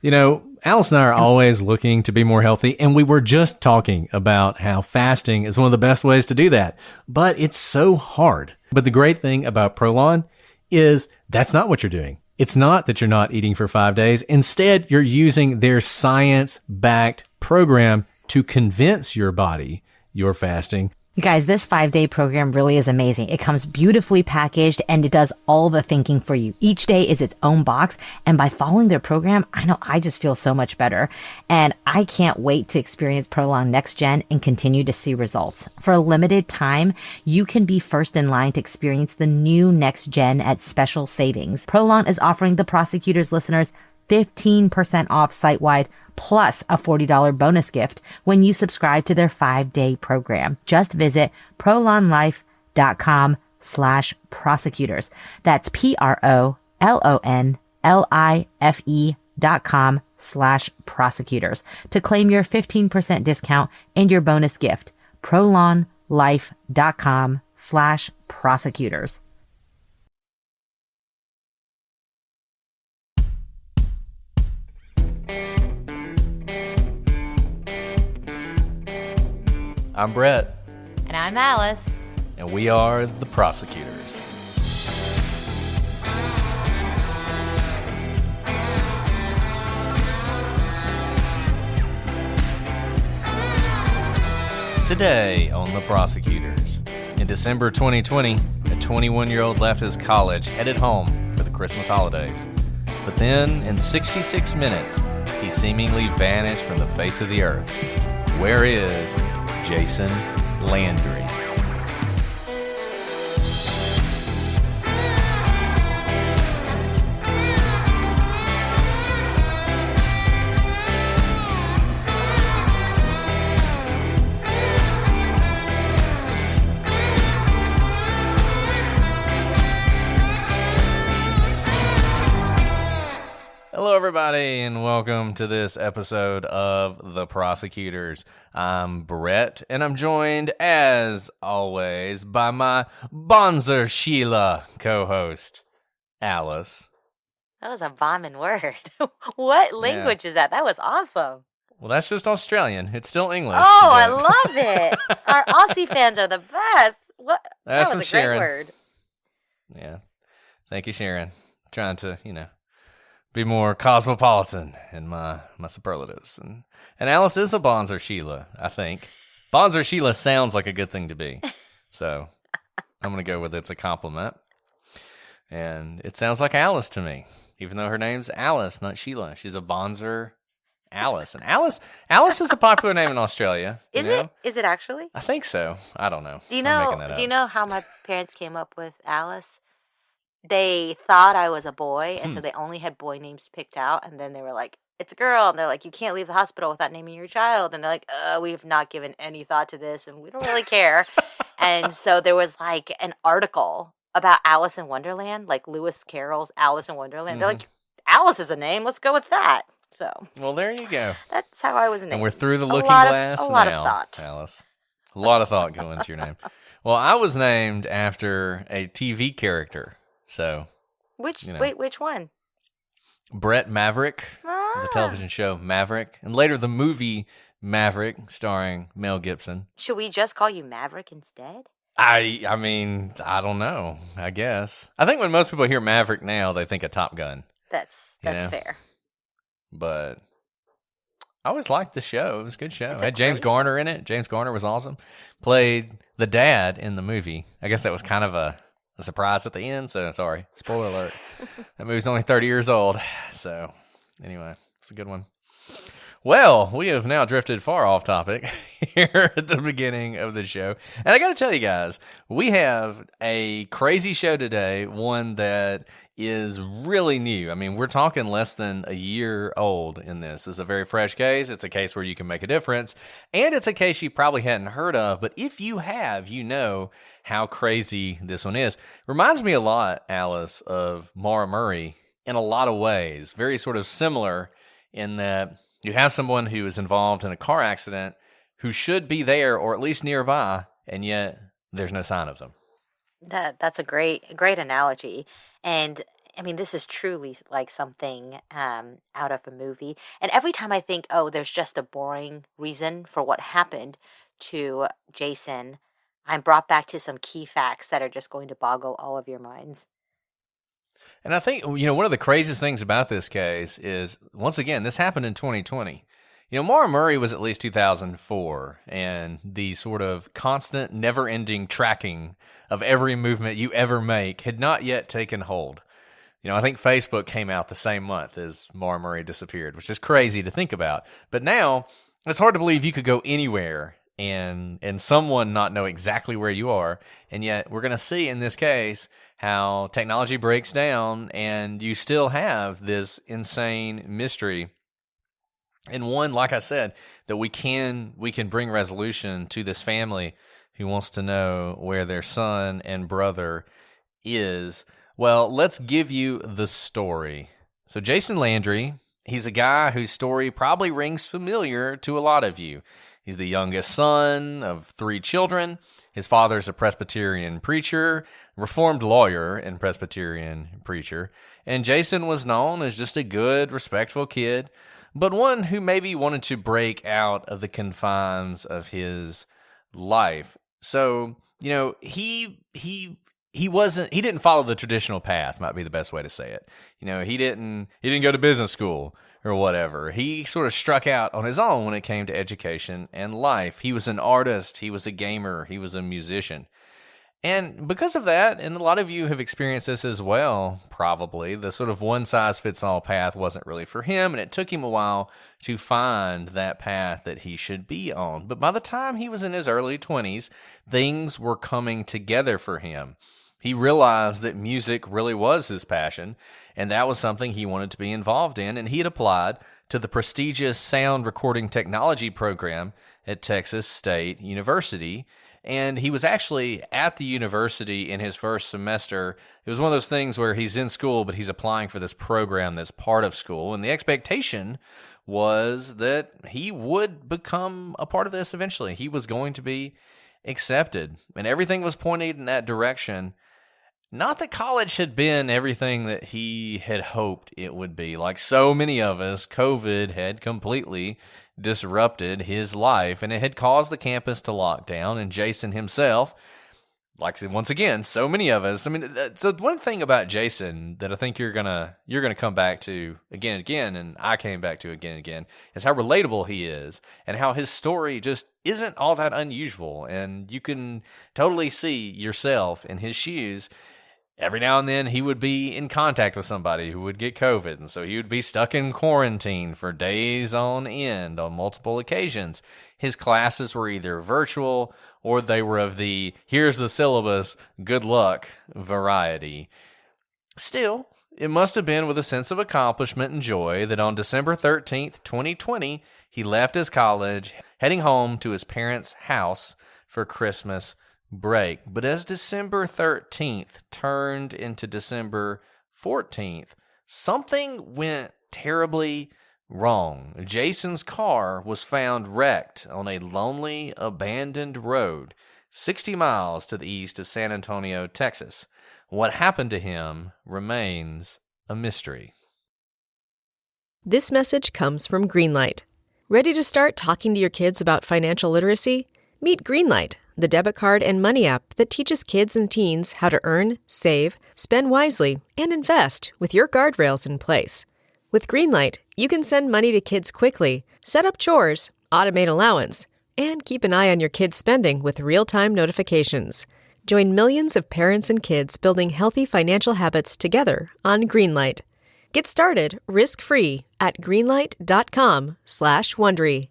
Alice and I are always looking to be more healthy, and we were just talking about how fasting is one of the best ways to do that, but it's so hard. But the great thing about Prolon is that's not what you're doing. It's not that you're not eating for 5 days. Instead, you're using their science-backed program to convince your body you're fasting. You guys, this 5-day program really is amazing. It comes beautifully packaged and it does all the thinking for you. Each day is its own box. And by following their program, I know I just feel so much better. And I can't wait to experience Prolong Next Gen and continue to see results. For a limited time, you can be first in line to experience the new Next Gen at special savings. Prolong is offering the Prosecutors listeners 15% off site-wide plus a $40 bonus gift when you subscribe to their 5-day program. Just visit prolonlife.com/prosecutors. That's PROLONLIFE.com/prosecutors to claim your 15% discount and your bonus gift. prolonlife.com/prosecutors. I'm Brett. And I'm Alice. And we are the Prosecutors. Today on the Prosecutors. In December 2020, a 21-year-old left his college, headed home for the Christmas holidays. But then, in 66 minutes, he seemingly vanished from the face of the earth. Where is Jason Landry? Hello, everybody, and welcome to this episode of The Prosecutors. I'm Brett, and I'm joined, as always, by my Bonzer Sheila co-host, Alice. That was a bombing word. What language is that? That was awesome. Well, that's just Australian. It's still English. Oh, I love it. Our Aussie fans are the best. What? That's that from was a Sharon. great word. Yeah. Thank you, Sharon. Trying to, be more cosmopolitan in my superlatives. And Alice is a Bonzer Sheila, I think. Bonzer Sheila sounds like a good thing to be. So I'm going to go with it's a compliment. And it sounds like Alice to me, even though her name's Alice, not Sheila. She's a Bonzer Alice. And Alice is a popular name in Australia. Is it? Is it actually? I think so. I don't know. Do you know how my parents came up with Alice? They thought I was a boy, and so they only had boy names picked out, and then they were like, it's a girl, and they're like, you can't leave the hospital without naming your child, and they're like, we have not given any thought to this, and we don't really care. And so there was like an article about Alice in Wonderland, like Lewis Carroll's Alice in Wonderland. They're like, Alice is a name, let's go with that. So, well, there you go. That's how I was named. And we're through the looking glass a lot now, of thought. Alice. A lot of thought going into your name. Well, I was named after a TV character. So, which one? Brett Maverick, the television show Maverick, and later the movie Maverick, starring Mel Gibson. Should we just call you Maverick instead? I mean, I don't know. I guess. I think when most people hear Maverick now, they think of Top Gun. That's fair. But I always liked the show. It was a good show. It had James show. Garner in it. James Garner was awesome. Played the dad in the movie. I guess that was kind of a surprise at the end, so sorry. Spoiler alert. That movie's only 30 years old. So, anyway, it's a good one. Well, we have now drifted far off topic here at the beginning of the show. And I got to tell you guys, we have a crazy show today, one that is really new. I mean, we're talking less than a year old in this. It's a very fresh case. It's a case where you can make a difference. And it's a case you probably hadn't heard of. But if you have, you know how crazy this one is. Reminds me a lot, Alice, of Maura Murray in a lot of ways. Very sort of similar in that you have someone who is involved in a car accident who should be there or at least nearby, and yet there's no sign of them. That's a great analogy. And I mean, this is truly like something out of a movie. And every time I think, oh, there's just a boring reason for what happened to Jason, I'm brought back to some key facts that are just going to boggle all of your minds. And I think, one of the craziest things about this case is, once again, this happened in 2020. Maura Murray was at least 2004, and the sort of constant, never-ending tracking of every movement you ever make had not yet taken hold. I think Facebook came out the same month as Maura Murray disappeared, which is crazy to think about. But now, it's hard to believe you could go anywhere and someone not know exactly where you are. And yet, we're going to see in this case how technology breaks down, and you still have this insane mystery. And one, like I said, that we can bring resolution to this family who wants to know where their son and brother is. Well, let's give you the story. So Jason Landry, he's a guy whose story probably rings familiar to a lot of you. He's the youngest son of 3 children. His father's a Presbyterian preacher, Reformed lawyer and Presbyterian preacher. And Jason was known as just a good, respectful kid, but one who maybe wanted to break out of the confines of his life. So, he didn't follow the traditional path, might be the best way to say it. He didn't go to business school or whatever. He sort of struck out on his own when it came to education and life. He was an artist, he was a gamer, he was a musician. And because of that, and a lot of you have experienced this as well, probably, the sort of one-size-fits-all path wasn't really for him, and it took him a while to find that path that he should be on. But by the time he was in his early 20s, things were coming together for him. He realized that music really was his passion, and that was something he wanted to be involved in, and he had applied to the prestigious sound recording technology program at Texas State University. And he was actually at the university in his first semester. It was one of those things where he's in school, but he's applying for this program that's part of school. And the expectation was that he would become a part of this eventually. He was going to be accepted. And everything was pointed in that direction. Not that college had been everything that he had hoped it would be. Like so many of us, COVID had completely disrupted his life, and it had caused the campus to lock down. And Jason himself, like once again, so many of us. I mean, so one thing about Jason that I think you're gonna come back to again and again, and I came back to again and again, is how relatable he is, and how his story just isn't all that unusual, and you can totally see yourself in his shoes. Every now and then he would be in contact with somebody who would get COVID, and so he would be stuck in quarantine for days on end on multiple occasions. His classes were either virtual or they were of the here's the syllabus, good luck variety. Still, it must have been with a sense of accomplishment and joy that on December 13th, 2020, he left his college, heading home to his parents' house for Christmas break. But as December 13th turned into December 14th, something went terribly wrong. Jason's car was found wrecked on a lonely, abandoned road 60 miles to the east of San Antonio, Texas. What happened to him remains a mystery. This message comes from Greenlight. Ready to start talking to your kids about financial literacy? Meet Greenlight, the debit card and money app that teaches kids and teens how to earn, save, spend wisely, and invest with your guardrails in place. With Greenlight, you can send money to kids quickly, set up chores, automate allowance, and keep an eye on your kids' spending with real-time notifications. Join millions of parents and kids building healthy financial habits together on Greenlight. Get started risk-free at greenlight.com/Wondery.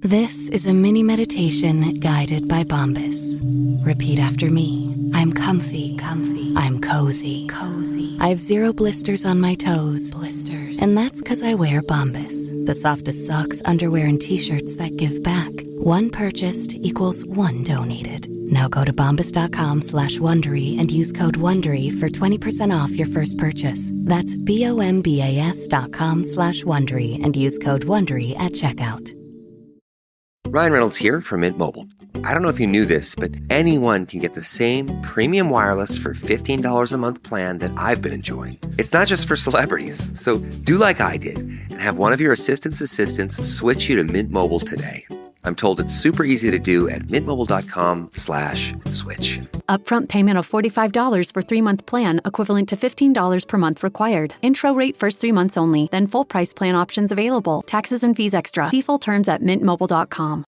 This is a mini meditation guided by Bombas. Repeat after me. I'm comfy, comfy. I'm cozy, cozy. I have 0 blisters on my toes. Blisters. And that's because I wear Bombas, the softest socks, underwear, and t-shirts that give back. One purchased equals one donated. Now go to bombas.com/Wondery and use code WONDERY for 20% off your first purchase. That's BOMBAS.com/Wondery and use code WONDERY at checkout. Ryan Reynolds here from Mint Mobile. I don't know if you knew this, but anyone can get the same premium wireless for $15 a month plan that I've been enjoying. It's not just for celebrities. So do like I did and have one of your assistants switch you to Mint Mobile today. I'm told it's super easy to do at mintmobile.com/switch. Upfront payment of $45 for 3-month plan, equivalent to $15 per month required. Intro rate first 3 months only, then full price plan options available. Taxes and fees extra. See full terms at mintmobile.com.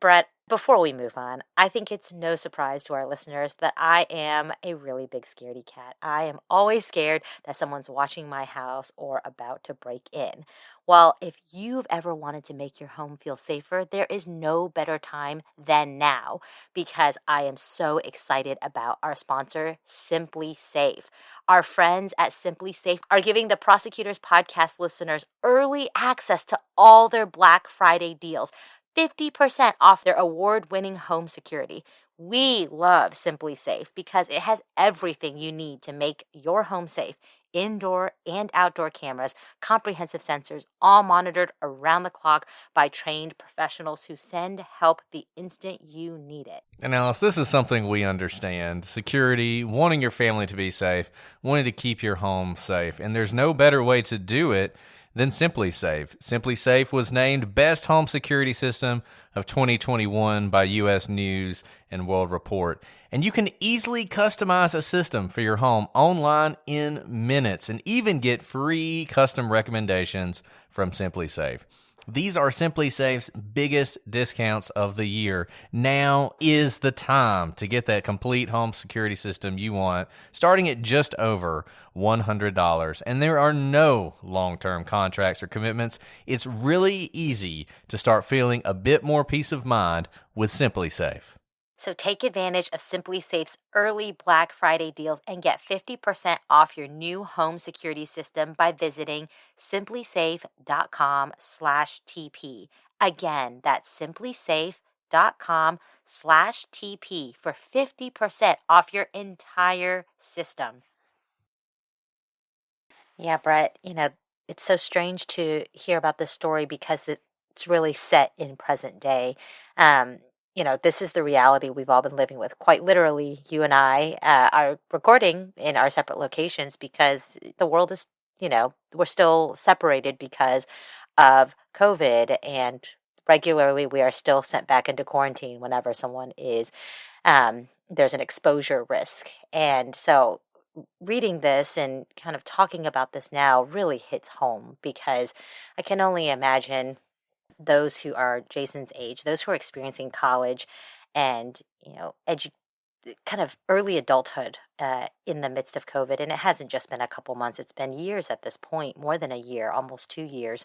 Brett, before we move on, I think it's no surprise to our listeners that I am a really big scaredy cat. I am always scared that someone's watching my house or about to break in. Well, if you've ever wanted to make your home feel safer, there is no better time than now, because I am so excited about our sponsor, Simply Safe. Our friends at Simply Safe are giving the Prosecutors Podcast listeners early access to all their Black Friday deals. 50% off their award-winning home security. We love Simply Safe because it has everything you need to make your home safe. Indoor and outdoor cameras, comprehensive sensors, all monitored around the clock by trained professionals who send help the instant you need it. And Alice, this is something we understand. Security, wanting your family to be safe, wanting to keep your home safe. And there's no better way to do it than Simply Safe. Simply Safe was named Best Home Security System of 2021 by U.S. News and World Report. And you can easily customize a system for your home online in minutes and even get free custom recommendations from Simply Safe. These are Simply Safe's biggest discounts of the year. Now is the time to get that complete home security system you want, starting at just over $100. And there are no long-term contracts or commitments. It's really easy to start feeling a bit more peace of mind with Simply Safe. So take advantage of Simply Safe's early Black Friday deals and get 50% off your new home security system by visiting simplysafe.com/TP. Again, that's simplysafe.com/TP for 50% off your entire system. Yeah, Brett, it's so strange to hear about this story because it's really set in present day. This is the reality we've all been living with. Quite literally, you and I are recording in our separate locations because the world is, we're still separated because of COVID, and regularly we are still sent back into quarantine whenever someone is, there's an exposure risk. And so reading this and kind of talking about this now really hits home, because I can only imagine those who are Jason's age, those who are experiencing college and, kind of early adulthood in the midst of COVID. And it hasn't just been a couple months, it's been years at this point, more than a year, almost 2 years.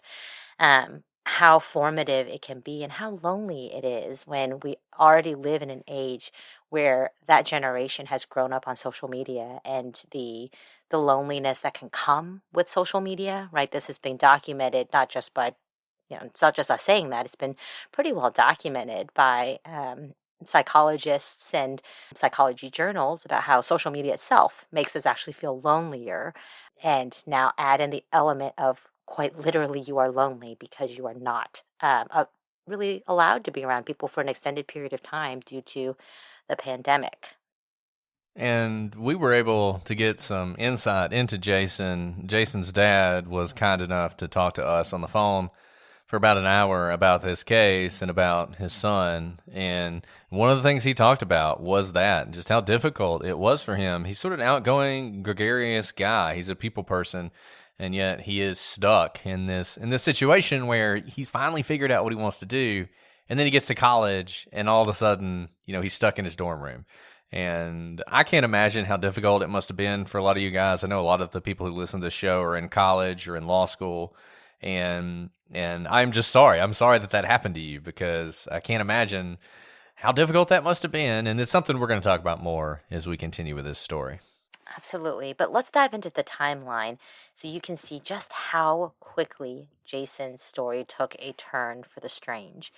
How formative it can be and how lonely it is when we already live in an age where that generation has grown up on social media, and the loneliness that can come with social media, right? This has been documented not just by it's not just us saying that. It's been pretty well documented by psychologists and psychology journals about how social media itself makes us actually feel lonelier. And now add in the element of quite literally you are lonely because you are not really allowed to be around people for an extended period of time due to the pandemic. And we were able to get some insight into Jason. Jason's dad was kind enough to talk to us on the phone for about an hour about this case and about his son. And one of the things he talked about was that, just how difficult it was for him. He's sort of an outgoing, gregarious guy. He's a people person, and yet he is stuck in this situation where he's finally figured out what he wants to do. And then he gets to college, and all of a sudden, he's stuck in his dorm room. And I can't imagine how difficult it must have been for a lot of you guys. I know a lot of the people who listen to the show are in college or in law school. And I'm just sorry. I'm sorry that happened to you, because I can't imagine how difficult that must have been. And it's something we're going to talk about more as we continue with this story. Absolutely. But let's dive into the timeline so you can see just how quickly Jason's story took a turn for the strange.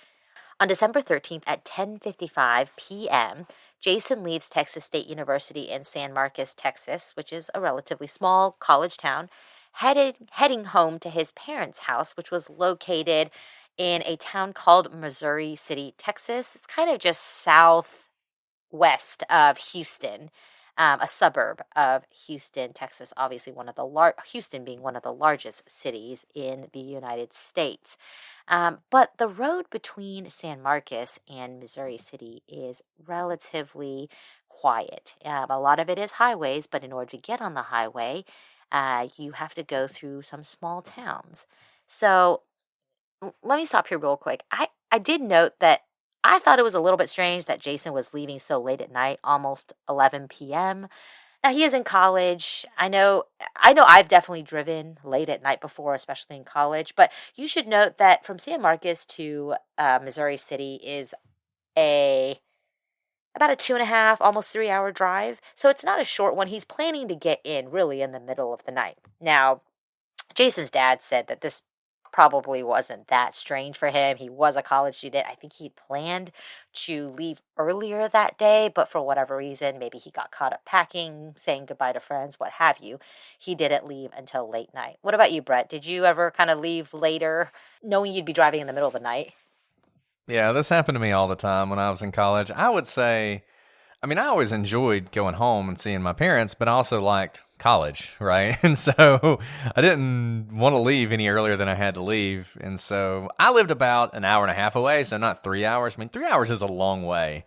On December 13th at 10:55 p.m., Jason leaves Texas State University in San Marcos, Texas, which is a relatively small college town, heading home to his parents' house, which was located in a town called Missouri City, Texas. It's kind of just southwest of Houston, a suburb of Houston, Texas. Obviously, Houston being one of the largest cities in the United States. But the road between San Marcos and Missouri City is relatively quiet. A lot of it is highways, but in order to get on the highway, you have to go through some small towns. So let me stop here real quick. I did note that I thought it was a little bit strange that Jason was leaving so late at night, almost 11 p.m. Now he is in college. I know I've definitely driven late at night before, especially in college, but you should note that from San Marcos to Missouri City is a about a 2.5, almost 3 hour drive. So it's not a short one. He's planning to get in really in the middle of the night. Now, Jason's dad said that this probably wasn't that strange for him. He was a college student. I think he'd planned to leave earlier that day, but for whatever reason, maybe he got caught up packing, saying goodbye to friends, what have you. He didn't leave until late night. What about you, Brett? Did you ever kind of leave later, knowing you'd be driving in the middle of the night? Yeah, this happened to me all the time when I was in college. I would say, I mean, I always enjoyed going home and seeing my parents, but I also liked college, right? And so I didn't want to leave any earlier than I had to leave. And so I lived about an hour and a half away, so not 3 hours. I mean, 3 hours is a long way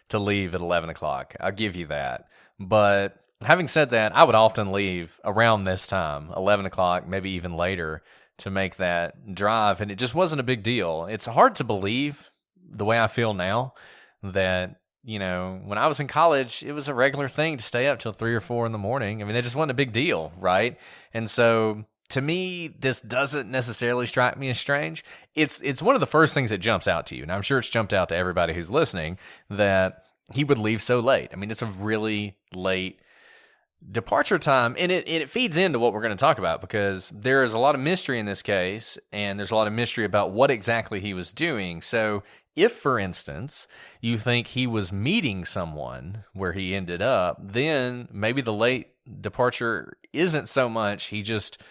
to leave at 11 o'clock. I'll give you that. But having said that, I would often leave around this time, 11 o'clock, maybe even later, to make that drive. And it just wasn't a big deal. It's hard to believe the way I feel now that, you know, when I was in college, it was a regular thing to stay up till 3 or 4 in the morning. I mean, it just wasn't a big deal, right? And so to me, this doesn't necessarily strike me as strange. It's one of the first things that jumps out to you. And I'm sure it's jumped out to everybody who's listening that he would leave so late. I mean, it's a really late departure time, and it feeds into what we're going to talk about, because there is a lot of mystery in this case, and there's a lot of mystery about what exactly he was doing. So if, for instance, you think he was meeting someone where he ended up, then maybe the late departure isn't so much he just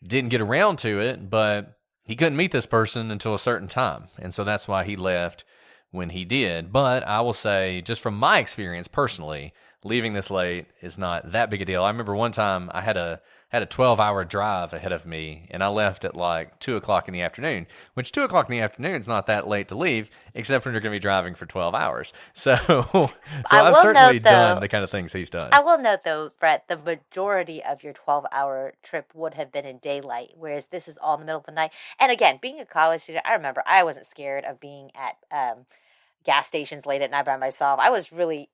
didn't get around to it, but he couldn't meet this person until a certain time, and so that's why he left when he did. But I will say, just from my experience personally, leaving this late is not that big a deal. I remember one time I had a 12-hour drive ahead of me, and I left at like 2 o'clock in the afternoon, which 2 o'clock in the afternoon is not that late to leave, except when you're going to be driving for 12 hours. So I've certainly done the kind of things he's done. I will note, though, Brett, the majority of your 12-hour trip would have been in daylight, whereas this is all in the middle of the night. And again, being a college student, I remember I wasn't scared of being at gas stations late at night by myself. I was really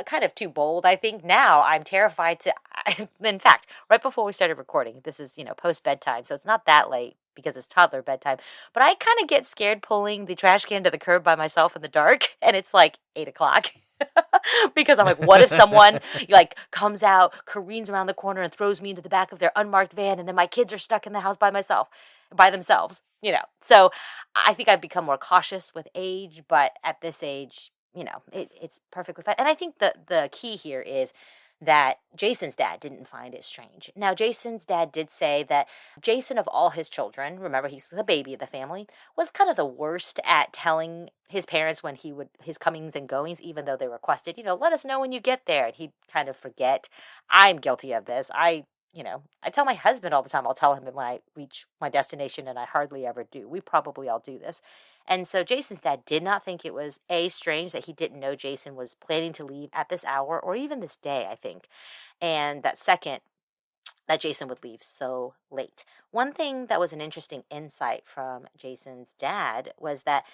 kind of too bold, I think. Now I'm terrified in fact, right before we started recording, this is, post bedtime, so it's not that late because it's toddler bedtime, but I kind of get scared pulling the trash can to the curb by myself in the dark, and it's like 8 o'clock. Because I'm like, what if someone comes out, careens around the corner, and throws me into the back of their unmarked van, and then my kids are stuck in the house by themselves, So I think I've become more cautious with age, but at this age, it's perfectly fine. And I think the key here is that Jason's dad didn't find it strange. Now, Jason's dad did say that Jason, of all his children, remember he's the baby of the family, was kind of the worst at telling his parents when his comings and goings, even though they requested, let us know when you get there. And he'd kind of forget. I'm guilty of this. I tell my husband all the time, I'll tell him when I reach my destination, and I hardly ever do. We probably all do this. And so Jason's dad did not think it was strange that he didn't know Jason was planning to leave at this hour or even this day, I think. And that second, that Jason would leave so late. One thing that was an interesting insight from Jason's dad was that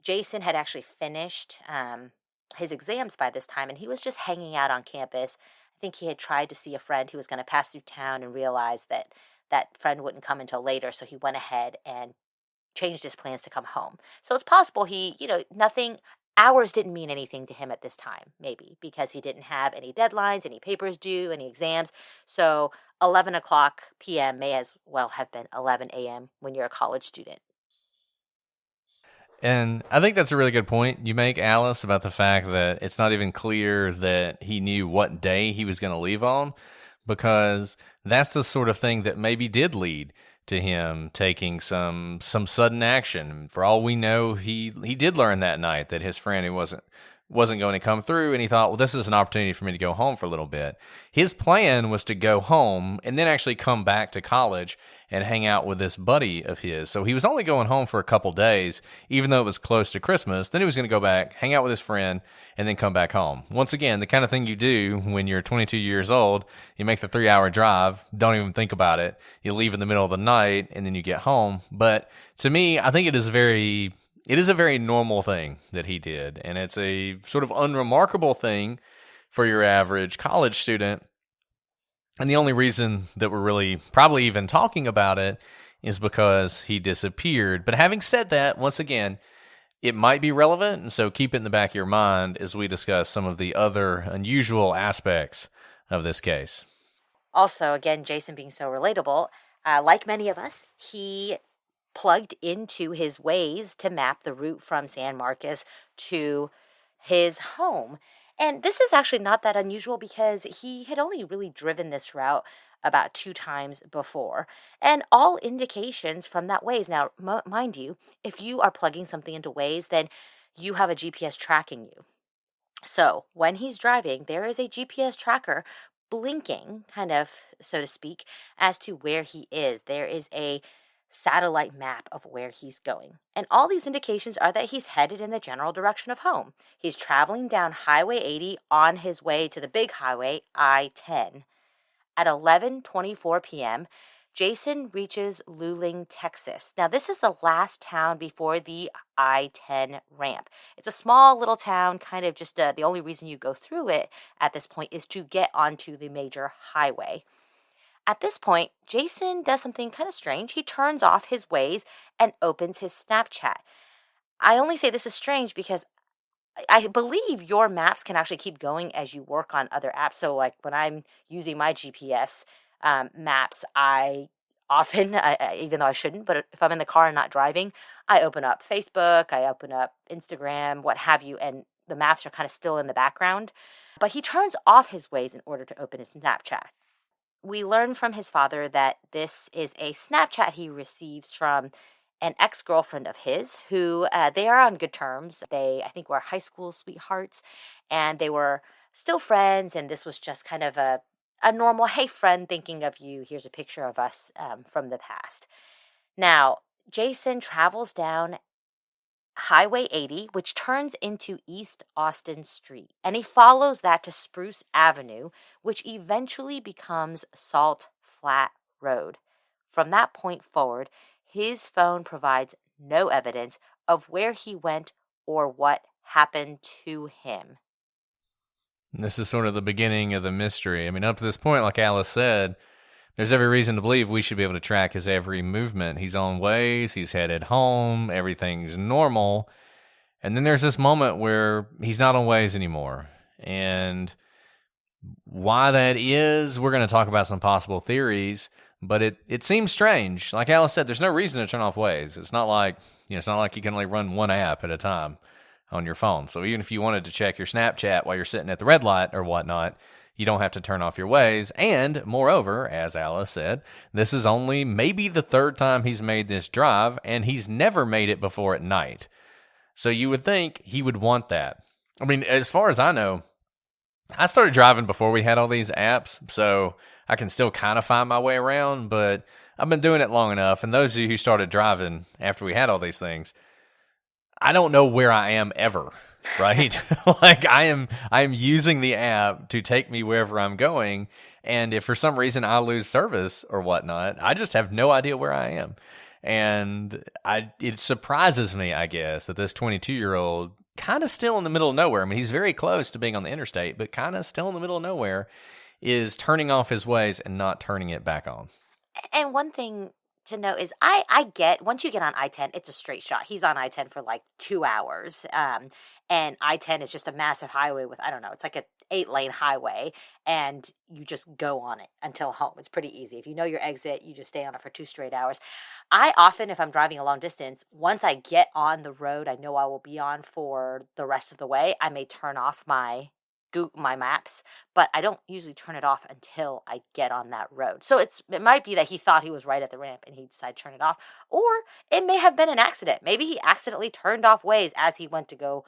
Jason had actually finished his exams by this time, and he was just hanging out on campus. I think he had tried to see a friend who was going to pass through town and realized that that friend wouldn't come until later, so he went ahead and changed his plans to come home. So it's possible hours didn't mean anything to him at this time, maybe, because he didn't have any deadlines, any papers due, any exams. So 11 o'clock p.m. may as well have been 11 a.m. when you're a college student. And I think that's a really good point you make, Alice, about the fact that it's not even clear that he knew what day he was going to leave on, because that's the sort of thing that maybe did lead to him taking some sudden action. For all we know, he did learn that night that his friend wasn't going to come through, and he thought, well, this is an opportunity for me to go home for a little bit. His plan was to go home and then actually come back to college and hang out with this buddy of his. So he was only going home for a couple days, even though it was close to Christmas. Then he was going to go back, hang out with his friend, and then come back home. Once again, the kind of thing you do when you're 22 years old. You make the 3-hour drive, don't even think about it. You leave in the middle of the night, and then you get home. But to me, I think it is a very normal thing that he did, and it's a sort of unremarkable thing for your average college student. And the only reason that we're really probably even talking about it is because he disappeared. But having said that, once again, it might be relevant, and so keep it in the back of your mind as we discuss some of the other unusual aspects of this case. Also, again, Jason being so relatable, like many of us, he plugged into his Waze to map the route from San Marcos to his home. And this is actually not that unusual because he had only really driven this route about 2 times before. And all indications from that Waze. Now, mind you, if you are plugging something into Waze, then you have a GPS tracking you. So when he's driving, there is a GPS tracker blinking, kind of, so to speak, as to where he is. There is a satellite map of where he's going. And all these indications are that he's headed in the general direction of home. He's traveling down Highway 80 on his way to the big highway, I-10. At 11:24 p.m., Jason reaches Luling, Texas. Now, this is the last town before the I-10 ramp. It's a small little town, kind of just the only reason you go through it at this point is to get onto the major highway. At this point, Jason does something kind of strange. He turns off his Waze and opens his Snapchat. I only say this is strange because I believe your maps can actually keep going as you work on other apps. So, like when I'm using my GPS maps, I often, even though I shouldn't, but if I'm in the car and not driving, I open up Facebook, I open up Instagram, what have you, and the maps are kind of still in the background. But he turns off his Waze in order to open his Snapchat. We learn from his father that this is a Snapchat he receives from an ex-girlfriend of his who they are on good terms. They, I think, were high school sweethearts, and they were still friends, and this was just kind of a normal, hey, friend, thinking of you. Here's a picture of us from the past. Now, Jason travels down Highway 80, which turns into East Austin Street, and he follows that to Spruce Avenue, which eventually becomes Salt Flat Road. From that point forward, his phone provides no evidence of where he went or what happened to him. And this is sort of the beginning of the mystery. I mean, up to this point, like Alice said, there's every reason to believe we should be able to track his every movement. He's on Waze, he's headed home, everything's normal. And then there's this moment where he's not on Waze anymore. And why that is, we're going to talk about some possible theories, but it seems strange. Like Alice said, there's no reason to turn off Waze. It's not like, it's not like you can only run one app at a time on your phone. So even if you wanted to check your Snapchat while you're sitting at the red light or whatnot, you don't have to turn off your Waze. And moreover, as Alice said, this is only maybe the 3rd time he's made this drive, and he's never made it before at night. So you would think he would want that. I mean, as far as I know, I started driving before we had all these apps, so I can still kind of find my way around, but I've been doing it long enough. And those of you who started driving after we had all these things, I don't know where I am ever. Right? Like I am using the app to take me wherever I'm going. And if for some reason I lose service or whatnot, I just have no idea where I am. And it surprises me, I guess, that this 22-year-old kind of still in the middle of nowhere. I mean, he's very close to being on the interstate, but kind of still in the middle of nowhere is turning off his Waze and not turning it back on. And one thing to know is I get, once you get on I-10, it's a straight shot. He's on I-10 for like 2 hours. And I-10 is just a massive highway with, I don't know, it's like an 8-lane highway, and you just go on it until home. It's pretty easy. If you know your exit, you just stay on it for 2 straight hours. I often, if I'm driving a long distance, once I get on the road I know I will be on for the rest of the way, I may turn off my Google my maps, but I don't usually turn it off until I get on that road. So it might be that he thought he was right at the ramp and he decided to turn it off, or it may have been an accident. Maybe he accidentally turned off Waze as he went to go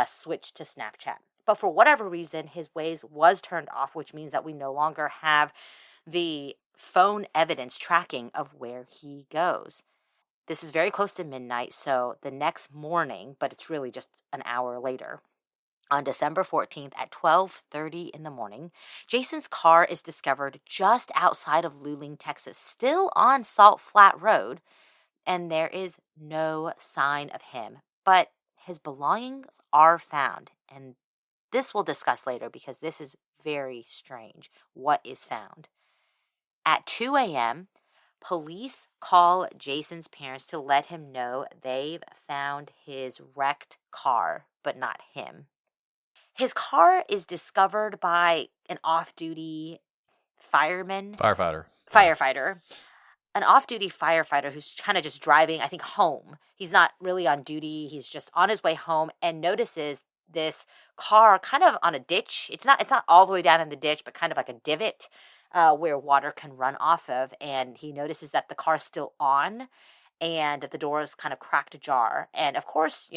switch to Snapchat. But for whatever reason, his Waze was turned off, which means that we no longer have the phone evidence tracking of where he goes. This is very close to midnight, so the next morning, but it's really just an hour later, on December 14th at 12:30 in the morning, Jason's car is discovered just outside of Luling, Texas, still on Salt Flat Road, and there is no sign of him. But his belongings are found, and this we'll discuss later because this is very strange. What is found? At 2 a.m., police call Jason's parents to let him know they've found his wrecked car, but not him. His car is discovered by an off-duty Firefighter. An off-duty firefighter who's kind of just driving, I think, home. He's not really on duty. He's just on his way home and notices this car kind of on a ditch. It's not all the way down in the ditch, but kind of like a divot where water can run off of. And he notices that the car is still on and the door is kind of cracked ajar. And of course,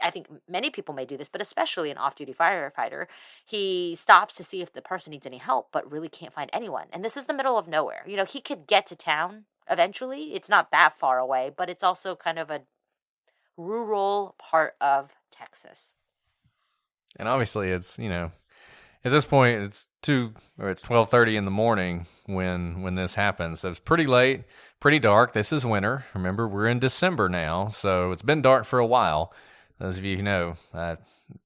I think many people may do this, but especially an off-duty firefighter, he stops to see if the person needs any help, but really can't find anyone. And this is the middle of nowhere. He could get to town eventually. It's not that far away, but it's also kind of a rural part of Texas. And obviously it's, at this point it's 12:30 in the morning when this happens. So it's pretty late, pretty dark. This is winter. Remember, we're in December now, so it's been dark for a while. Those of you who know,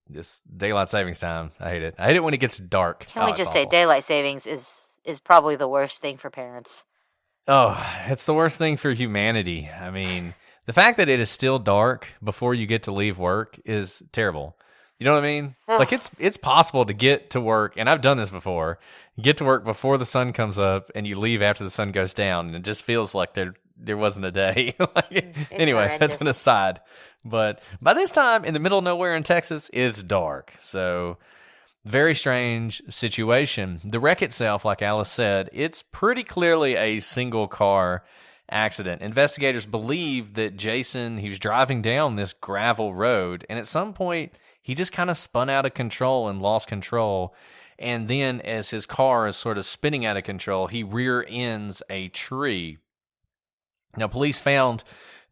this daylight savings time, I hate it. I hate it when it gets dark. Can we just say daylight savings is probably the worst thing for parents? Oh, it's the worst thing for humanity. I mean, the fact that it is still dark before you get to leave work is terrible. You know what I mean? Ugh. Like it's possible to get to work, and I've done this before. Get to work before the sun comes up, and you leave after the sun goes down, and it just feels like there wasn't a day. Anyway, horrendous. That's an aside. But by this time, in the middle of nowhere in Texas, it's dark. So very strange situation. The wreck itself, like Alice said, it's pretty clearly a single car accident. Investigators believe that Jason, he was driving down this gravel road, and at some point, he just kind of spun out of control and lost control. And then as his car is sort of spinning out of control, he rear ends a tree. Now, police found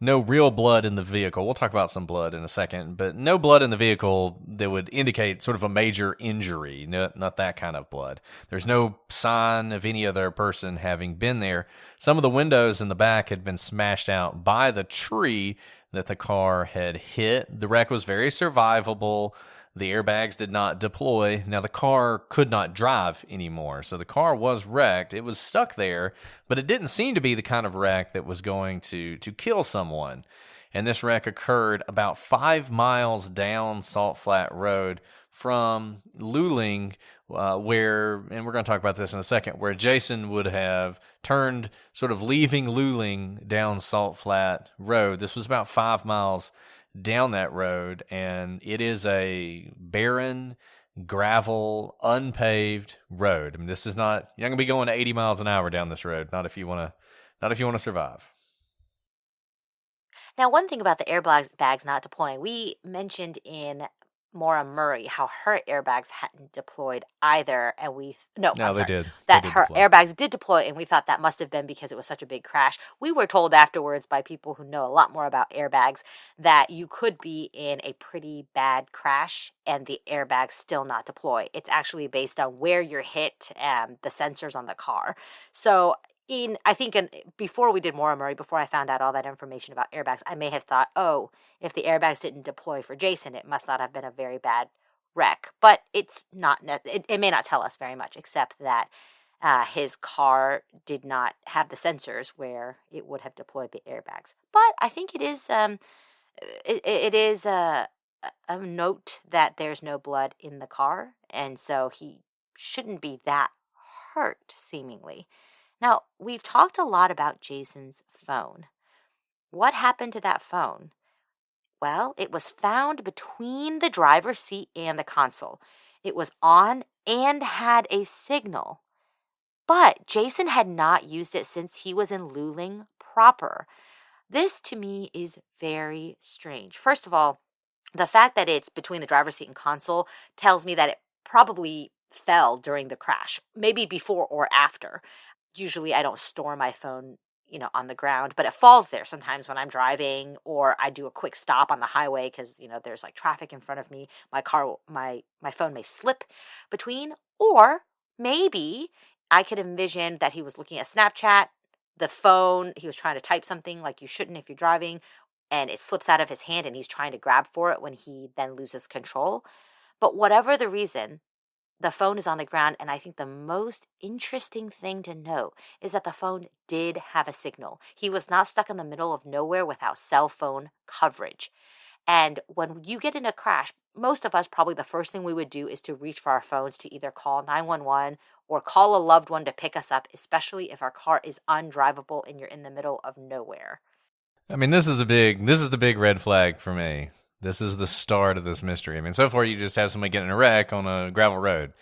no real blood in the vehicle. We'll talk about some blood in a second, but no blood in the vehicle that would indicate sort of a major injury, not that kind of blood. There's no sign of any other person having been there. Some of the windows in the back had been smashed out by the tree that the car had hit. The wreck was very survivable. The airbags did not deploy. Now, the car could not drive anymore, so the car was wrecked. It was stuck there, but it didn't seem to be the kind of wreck that was going to kill someone. And this wreck occurred about 5 miles down Salt Flat Road from Luling, where, and we're going to talk about this in a second, where Jason would have turned, sort of leaving Luling down Salt Flat Road. This was about 5 miles down that road, and it is a barren, gravel, unpaved road. I mean, this is not, you're not going to be going 80 miles an hour down this road, not if you want to survive. Now, one thing about the airbags not deploying, we mentioned in Maura Murray how her airbags hadn't deployed either, and they did. That They did her deploy. airbags did deploy, and we thought that must have been because it was such a big crash. We were told afterwards by people who know a lot more about airbags that you could be in a pretty bad crash and the airbags still not deploy. It's actually based on where you're hit and the sensors on the car. So before we did Maura Murray, before I found out all that information about airbags, I may have thought, if the airbags didn't deploy for Jason, it must not have been a very bad wreck. But it's not. It may not tell us very much, except that his car did not have the sensors where it would have deployed the airbags. But I think it is it is a note that there's no blood in the car, and so he shouldn't be that hurt, seemingly. Now, we've talked a lot about Jason's phone. What happened to that phone? Well, it was found between the driver's seat and the console. It was on and had a signal. But Jason had not used it since he was in Luling proper. This to me is very strange. First of all, the fact that it's between the driver's seat and console tells me that it probably fell during the crash, maybe before or after. Usually I don't store my phone, on the ground, but it falls there sometimes when I'm driving or I do a quick stop on the highway because, there's like traffic in front of me. My phone may slip between, or maybe I could envision that he was looking at Snapchat, the phone, he was trying to type something like you shouldn't if you're driving, and it slips out of his hand and he's trying to grab for it when he then loses control. But whatever the reason, the phone is on the ground, and I think the most interesting thing to note is that the phone did have a signal. He was not stuck in the middle of nowhere without cell phone coverage. And when you get in a crash, most of us probably the first thing we would do is to reach for our phones to either call 911 or call a loved one to pick us up, especially if our car is undrivable and you're in the middle of nowhere. I mean, this is the big red flag for me. This is the start of this mystery. I mean, so far you just have somebody get in a wreck on a gravel road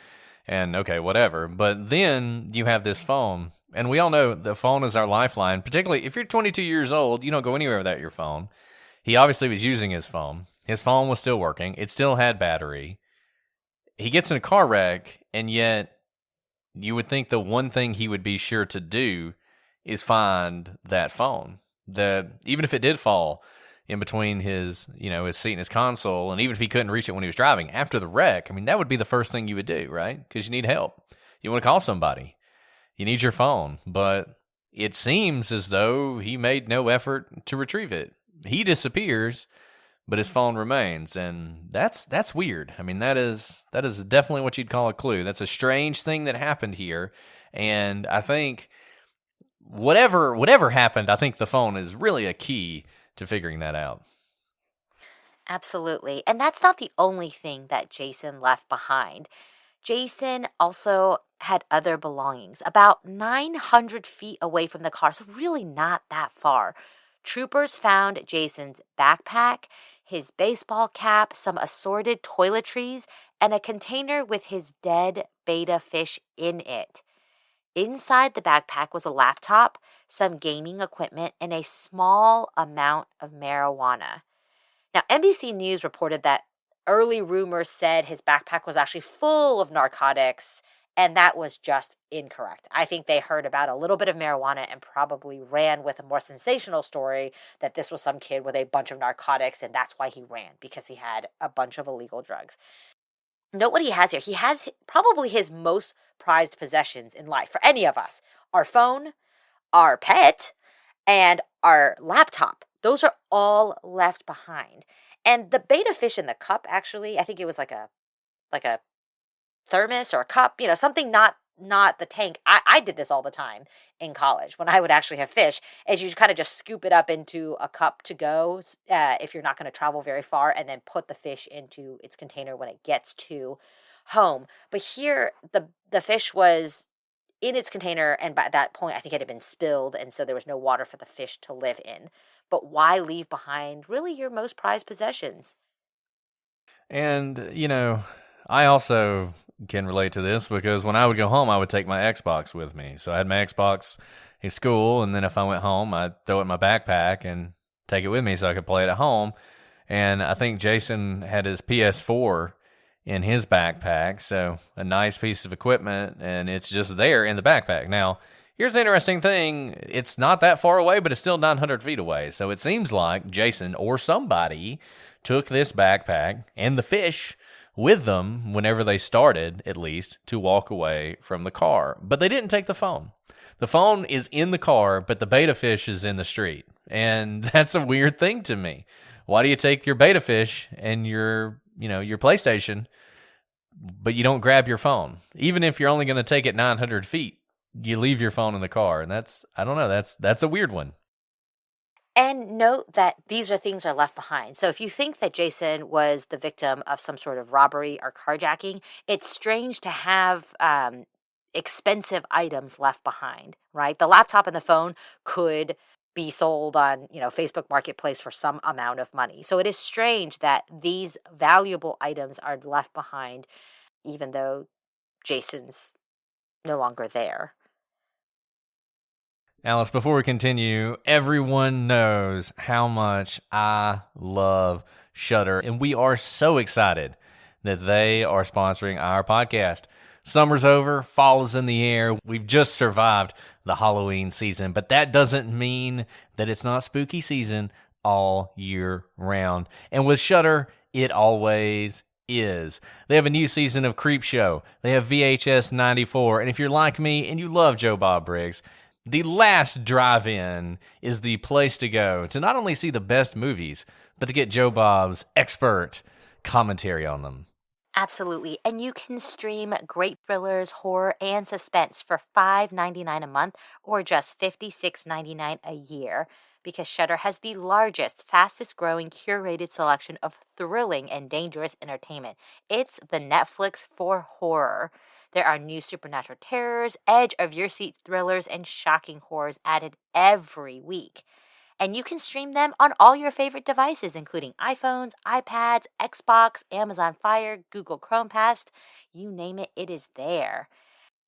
and okay, whatever. But then you have this phone, and we all know the phone is our lifeline, particularly if you're 22 years old, you don't go anywhere without your phone. He obviously was using his phone. His phone was still working. It still had battery. He gets in a car wreck, and yet you would think the one thing he would be sure to do is find that phone. Even if it did fall in between his seat and his console, and even if he couldn't reach it when he was driving after the wreck, I mean, that would be the first thing you would do, right? Because you need help. You want to call somebody. You need your phone. But it seems as though he made no effort to retrieve it. He disappears, but his phone remains, and that's weird. I mean, that is definitely what you'd call a clue. That's a strange thing that happened here, and I think whatever happened, I think the phone is really a key to figuring that out. Absolutely. And that's not the only thing that Jason left behind. Jason also had other belongings about 900 feet away from the car, so really not that far. Troopers found Jason's backpack, his baseball cap, some assorted toiletries, and a container with his dead betta fish in it. Inside the backpack was a laptop, some gaming equipment, and a small amount of marijuana. Now, NBC News reported that early rumors said his backpack was actually full of narcotics, and that was just incorrect. I think they heard about a little bit of marijuana and probably ran with a more sensational story that this was some kid with a bunch of narcotics, and that's why he ran, because he had a bunch of illegal drugs. Note what he has here. He has probably his most prized possessions in life for any of us. Our phone, our pet, and our laptop. Those are all left behind. And the betta fish in the cup, actually, I think it was like a thermos or a cup, something not the tank. I did this all the time in college when I would actually have fish, is you kind of just scoop it up into a cup to go if you're not going to travel very far, and then put the fish into its container when it gets to home. But here, the fish was in its container, and by that point, I think it had been spilled, and so there was no water for the fish to live in. But why leave behind really your most prized possessions? And, I also can relate to this because when I would go home, I would take my Xbox with me. So I had my Xbox in school, and then if I went home, I'd throw it in my backpack and take it with me so I could play it at home. And I think Jason had his PS4 in his backpack, so a nice piece of equipment, and it's just there in the backpack. Now, here's the interesting thing. It's not that far away, but it's still 900 feet away. So it seems like Jason or somebody took this backpack and the fish with them whenever they started, at least, to walk away from the car. But they didn't take the phone. The phone is in the car, but the betta fish is in the street. And that's a weird thing to me. Why do you take your betta fish and your PlayStation, but you don't grab your phone? Even if you're only going to take it 900 feet, you leave your phone in the car. And that's a weird one. And note that these things are left behind. So if you think that Jason was the victim of some sort of robbery or carjacking, it's strange to have expensive items left behind, right? The laptop and the phone could be sold on, Facebook Marketplace for some amount of money. So it is strange that these valuable items are left behind even though Jason's no longer there. Alice, before we continue, everyone knows how much I love Shudder, and we are so excited that they are sponsoring our podcast. Summer's over, fall is in the air. We've just survived the Halloween season, but that doesn't mean that it's not spooky season all year round. And with Shudder, it always is. They have a new season of Creepshow. They have VHS 94, and if you're like me and you love Joe Bob Briggs, The Last Drive-In is the place to go to not only see the best movies, but to get Joe Bob's expert commentary on them. Absolutely. And you can stream great thrillers, horror, and suspense for $5.99 a month or just $56.99 a year, because Shudder has the largest, fastest-growing curated selection of thrilling and dangerous entertainment. It's the Netflix for horror. There are new supernatural terrors, edge-of-your-seat thrillers, and shocking horrors added every week. And you can stream them on all your favorite devices, including iPhones, iPads, Xbox, Amazon Fire, Google Chromecast. You name it, it is there.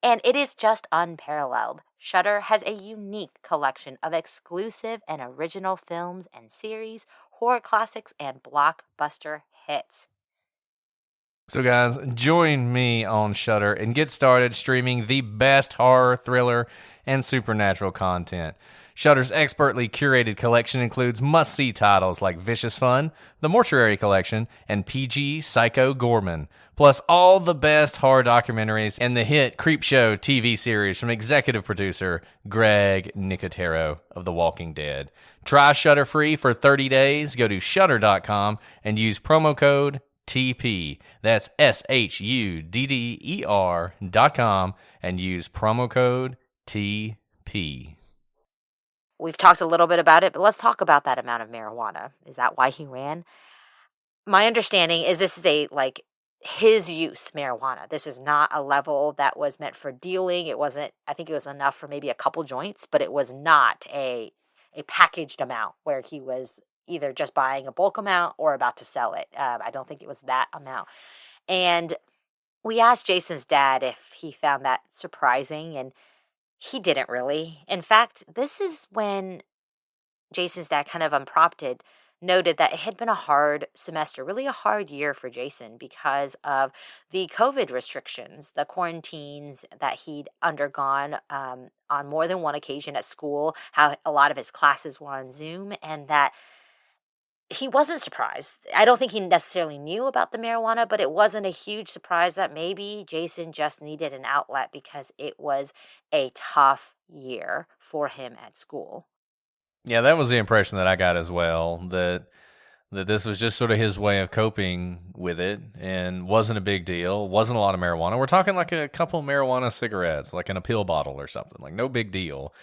And it is just unparalleled. Shudder has a unique collection of exclusive and original films and series, horror classics, and blockbuster hits. So guys, join me on Shudder and get started streaming the best horror, thriller, and supernatural content. Shudder's expertly curated collection includes must-see titles like Vicious Fun, The Mortuary Collection, and PG Psycho Gorman, plus all the best horror documentaries and the hit Creepshow TV series from executive producer Greg Nicotero of The Walking Dead. Try Shudder free for 30 days. Go to shudder.com and use promo code TP. That's SHUDDER.com and use promo code TP. We've talked a little bit about it, but let's talk about that amount of marijuana. Is that why he ran? My understanding is this is his use marijuana. This is not a level that was meant for dealing. It wasn't, I think it was enough for maybe a couple joints, but it was not a packaged amount where he was either just buying a bulk amount or about to sell it. I don't think it was that amount. And we asked Jason's dad if he found that surprising, and he didn't really. In fact, this is when Jason's dad, kind of unprompted, noted that it had been a hard semester, really a hard year for Jason because of the COVID restrictions, the quarantines that he'd undergone on more than one occasion at school, how a lot of his classes were on Zoom, and that he wasn't surprised. I don't think he necessarily knew about the marijuana, but it wasn't a huge surprise that maybe Jason just needed an outlet because it was a tough year for him at school. Yeah, that was the impression that I got as well, that this was just sort of his way of coping with it and wasn't a big deal, wasn't a lot of marijuana. We're talking like a couple marijuana cigarettes, like in a pill bottle or something, like no big deal.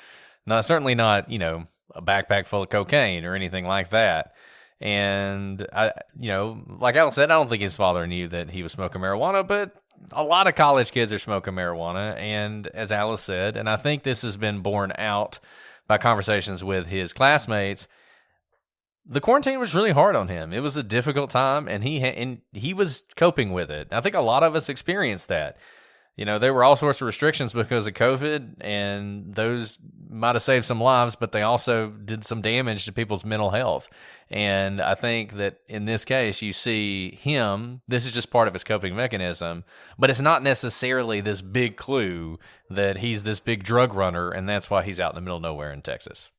Certainly not, a backpack full of cocaine or anything like that. And, like Alan said, I don't think his father knew that he was smoking marijuana, but a lot of college kids are smoking marijuana. And as Alice said, and I think this has been borne out by conversations with his classmates, the quarantine was really hard on him. It was a difficult time, and he was coping with it. I think a lot of us experienced that. There were all sorts of restrictions because of COVID, and those might have saved some lives, but they also did some damage to people's mental health. And I think that in this case, you see him, this is just part of his coping mechanism, but it's not necessarily this big clue that he's this big drug runner, and that's why he's out in the middle of nowhere in Texas.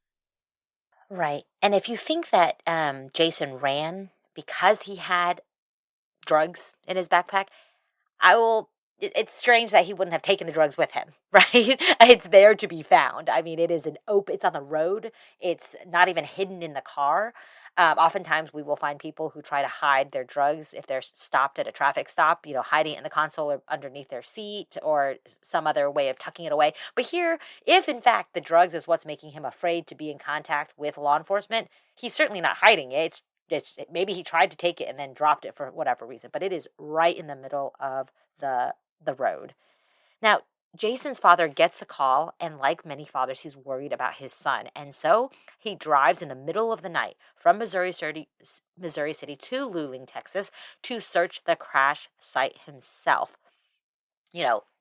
Right. And if you think that Jason ran because he had drugs in his backpack, it's strange that he wouldn't have taken the drugs with him, right? It's there to be found. I mean, it's on the road. It's not even hidden in the car. Oftentimes we will find people who try to hide their drugs if they're stopped at a traffic stop, hiding it in the console or underneath their seat or some other way of tucking it away. But here, if in fact the drugs is what's making him afraid to be in contact with law enforcement, he's certainly not hiding it. Maybe he tried to take it and then dropped it for whatever reason, but it is right in the middle of the road. Now, Jason's father gets the call, and like many fathers, he's worried about his son. And so he drives in the middle of the night from Missouri City to Luling, Texas, to search the crash site himself.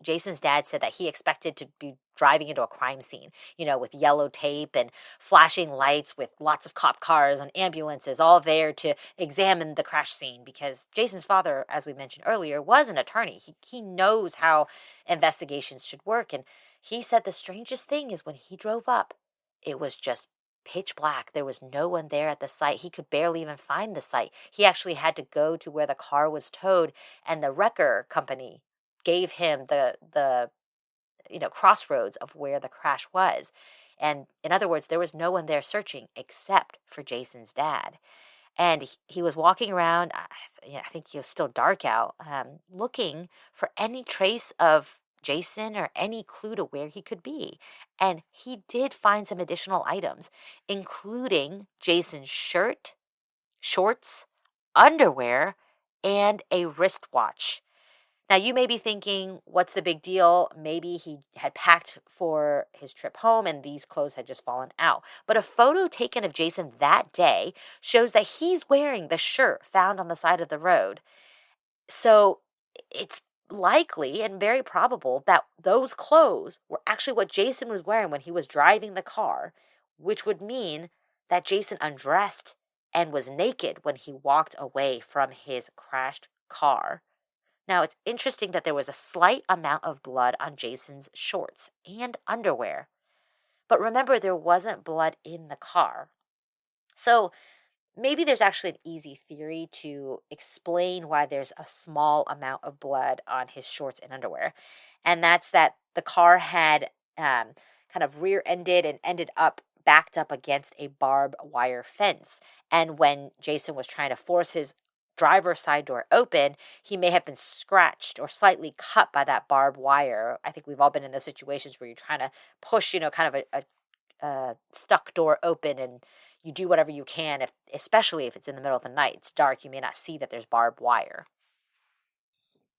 Jason's dad said that he expected to be driving into a crime scene, with yellow tape and flashing lights with lots of cop cars and ambulances all there to examine the crash scene because Jason's father, as we mentioned earlier, was an attorney. He knows how investigations should work. And he said the strangest thing is when he drove up, it was just pitch black. There was no one there at the site. He could barely even find the site. He actually had to go to where the car was towed, and the wrecker company gave him the crossroads of where the crash was. And in other words, there was no one there searching except for Jason's dad. And he was walking around, I think it was still dark out, looking for any trace of Jason or any clue to where he could be. And he did find some additional items, including Jason's shirt, shorts, underwear, and a wristwatch. Now, you may be thinking, what's the big deal? Maybe he had packed for his trip home and these clothes had just fallen out. But a photo taken of Jason that day shows that he's wearing the shirt found on the side of the road. So it's likely and very probable that those clothes were actually what Jason was wearing when he was driving the car, which would mean that Jason undressed and was naked when he walked away from his crashed car. Now, it's interesting that there was a slight amount of blood on Jason's shorts and underwear. But remember, there wasn't blood in the car. So maybe there's actually an easy theory to explain why there's a small amount of blood on his shorts and underwear. And that's that the car had kind of rear-ended and ended up backed up against a barbed wire fence. And when Jason was trying to force his driver's side door open, he may have been scratched or slightly cut by that barbed wire. I think we've all been in those situations where you're trying to push, kind of a stuck door open, and you do whatever you can, especially if it's in the middle of the night. It's dark. You may not see that there's barbed wire.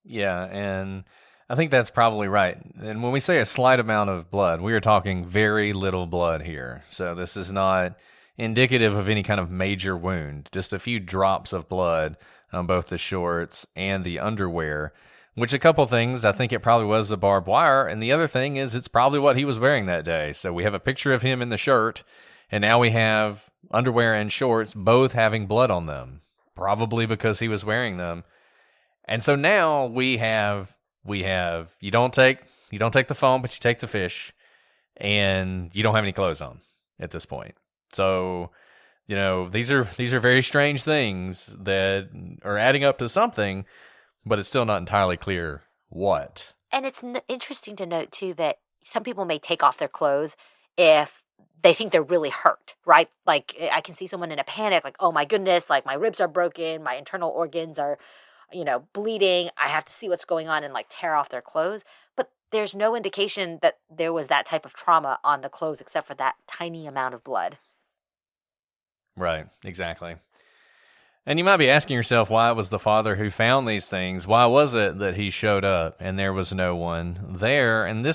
Yeah, and I think that's probably right. And when we say a slight amount of blood, we are talking very little blood here. So this is not indicative of any kind of major wound, just a few drops of blood on both the shorts and the underwear, which a couple things, I think it probably was the barbed wire, and the other thing is it's probably what he was wearing that day. So we have a picture of him in the shirt, and now we have underwear and shorts both having blood on them, probably because he was wearing them. And so now we have you don't take the phone, but you take the fish, and you don't have any clothes on at this point. So, these are very strange things that are adding up to something, but it's still not entirely clear what. And it's interesting to note, too, that some people may take off their clothes if they think they're really hurt, right? Like, I can see someone in a panic, like, oh my goodness, like my ribs are broken, my internal organs are, bleeding. I have to see what's going on and like tear off their clothes. But there's no indication that there was that type of trauma on the clothes except for that tiny amount of blood. Right, exactly. And you might be asking yourself, why it was the father who found these things? Why was it that he showed up and there was no one there? And we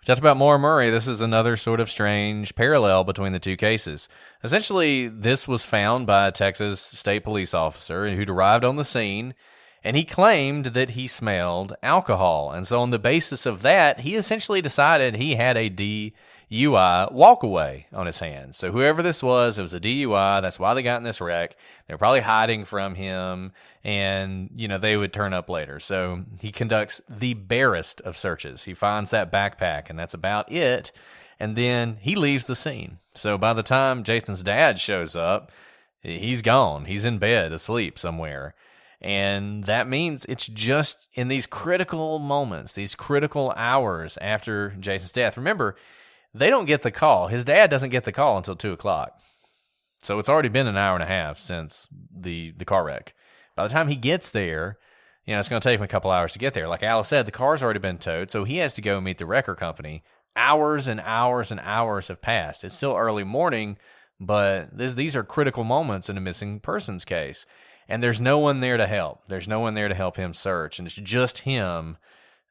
talked about Maura Murray. This is another sort of strange parallel between the two cases. Essentially, this was found by a Texas state police officer who'd arrived on the scene, and he claimed that he smelled alcohol. And so on the basis of that, he essentially decided he had a DUI walkaway on his hands. So whoever this was, it was a DUI. That's why they got in this wreck. They were probably hiding from him, and, they would turn up later. So he conducts the barest of searches. He finds that backpack, and that's about it. And then he leaves the scene. So by the time Jason's dad shows up, he's gone. He's in bed, asleep somewhere. And that means it's just in these critical moments, these critical hours after Jason's death. Remember, they don't get the call. His dad doesn't get the call until 2 o'clock. So it's already been an hour and a half since the car wreck. By the time he gets there, it's going to take him a couple hours to get there. Like Alice said, the car's already been towed, so he has to go meet the wrecker company. Hours and hours and hours have passed. It's still early morning, but these are critical moments in a missing persons case. And there's no one there to help. There's no one there to help him search. And it's just him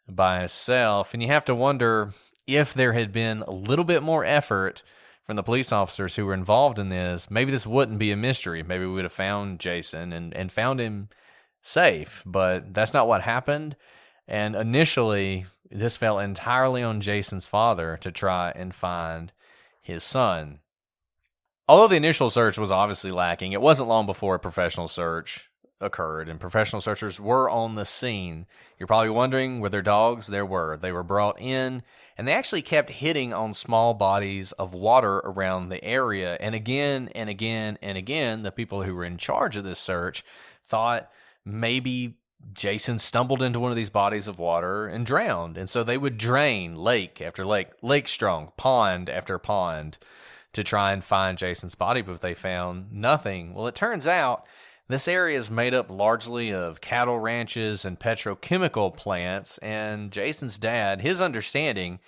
by himself. And you have to wonder if there had been a little bit more effort from the police officers who were involved in this, maybe this wouldn't be a mystery. Maybe we would have found Jason and found him safe. But that's not what happened. And initially, this fell entirely on Jason's father to try and find his son. Although the initial search was obviously lacking, it wasn't long before a professional search occurred, and professional searchers were on the scene. You're probably wondering, were there dogs? There were. They were brought in, and they actually kept hitting on small bodies of water around the area. And again and again and again, the people who were in charge of this search thought maybe Jason stumbled into one of these bodies of water and drowned. And so they would drain lake after lake, lake strung, pond after pond to try and find Jason's body, but they found nothing. Well, it turns out this area is made up largely of cattle ranches and petrochemical plants, and Jason's dad, his understanding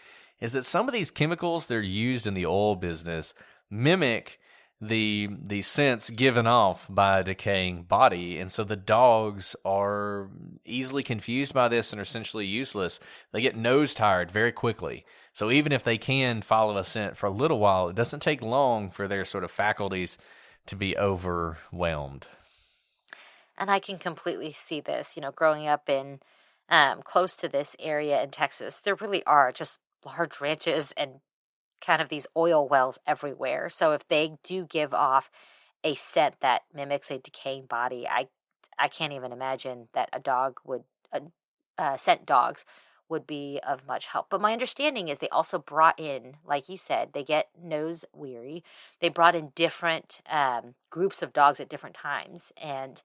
is that some of these chemicals that are used in the oil business mimic the scents given off by a decaying body, and so the dogs are easily confused by this and are essentially useless. They get nose tired very quickly. So even if they can follow a scent for a little while, it doesn't take long for their sort of faculties to be overwhelmed. And I can completely see this, growing up in close to this area in Texas. There really are just large ranches and kind of these oil wells everywhere. So if they do give off a scent that mimics a decaying body, I can't even imagine that a dog would, scent dogs would be of much help. But my understanding is they also brought in, like you said, they get nose weary. They brought in different groups of dogs at different times, and